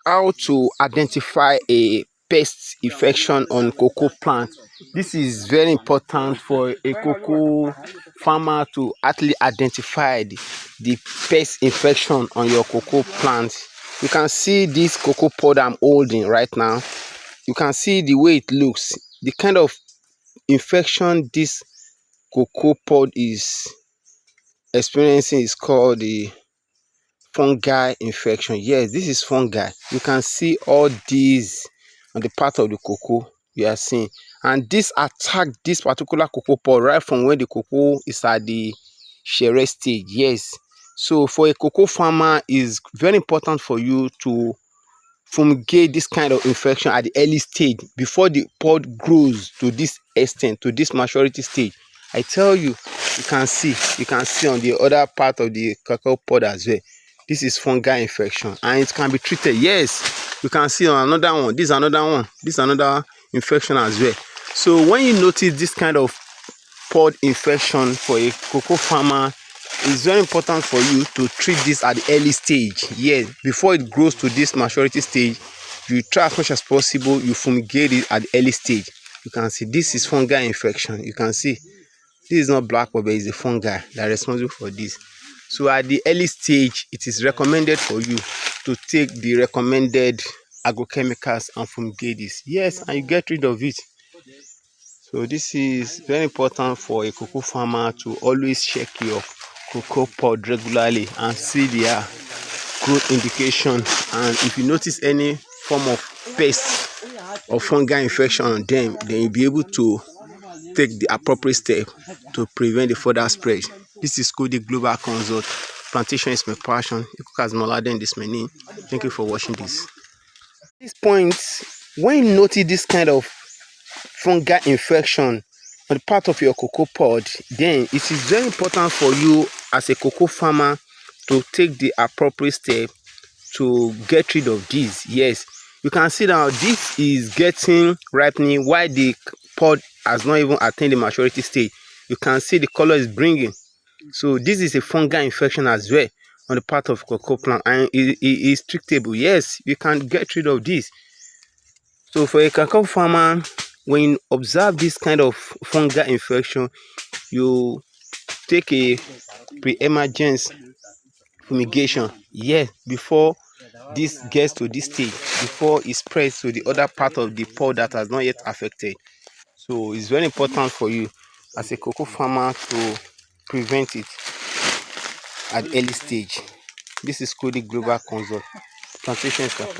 how to identify a pest infection on cocoa plant. This is very important for a cocoa farmer to actually identify the pest infection on your cocoa plant. You can see this cocoa pod I'm holding right now. You can see the way it looks. The kind of infection this cocoa pod is experiencing is called the fungi infection. Yes, this is fungi. You can see all these on the part of the cocoa you are seeing, and this attacked this particular cocoa pod right from when the cocoa is at the shere stage. Yes, so for a cocoa farmer, is very important for you to fumigate this kind of infection at the early stage before the pod grows to this extent, to this maturity stage. I tell you, you can see on the other part of the cacao pod as well. This is fungal infection and it can be treated. Yes, you can see on another one. This is another one. This is another infection as well. So when you notice this kind of pod infection for a cocoa farmer, it's very important for you to treat this at the early stage. Yes, before it grows to this maturity stage, you try as much as possible, you fumigate it at the early stage. You can see this is fungal infection. You can see this is not black pepper, it's a fungi that is responsible for this. So at the early stage, it is recommended for you to take the recommended agrochemicals and fumigate this. Yes, and you get rid of it. So this is very important for a cocoa farmer to always check your cocoa pod regularly and see their growth indication. And if you notice any form of pest or fungal infection on them, then you'll be able to take the appropriate step to prevent the further spread. This is KODYGLOBAL Global Consult. Plantation is my passion. This my name. Thank you for watching this. At this point, when you notice this kind of fungal infection on the part of your cocoa pod, then it is very important for you as a cocoa farmer to take the appropriate step to get rid of this. Yes, you can see now this is getting ripening while the pod has not even attained the maturity stage. You can see the color is bringing. So this is a fungal infection as well on the part of cocoa plant, and it is treatable. Yes, you can get rid of this. So for a cacao farmer, when you observe this kind of fungal infection, you take a pre-emergence fumigation, yes, before this gets to this stage, before it spreads to the other part of the pod that has not yet affected. So it's very important for you as a cocoa farmer to prevent it at early stage. This is KODYGLOBAL Global Consult. Plantation is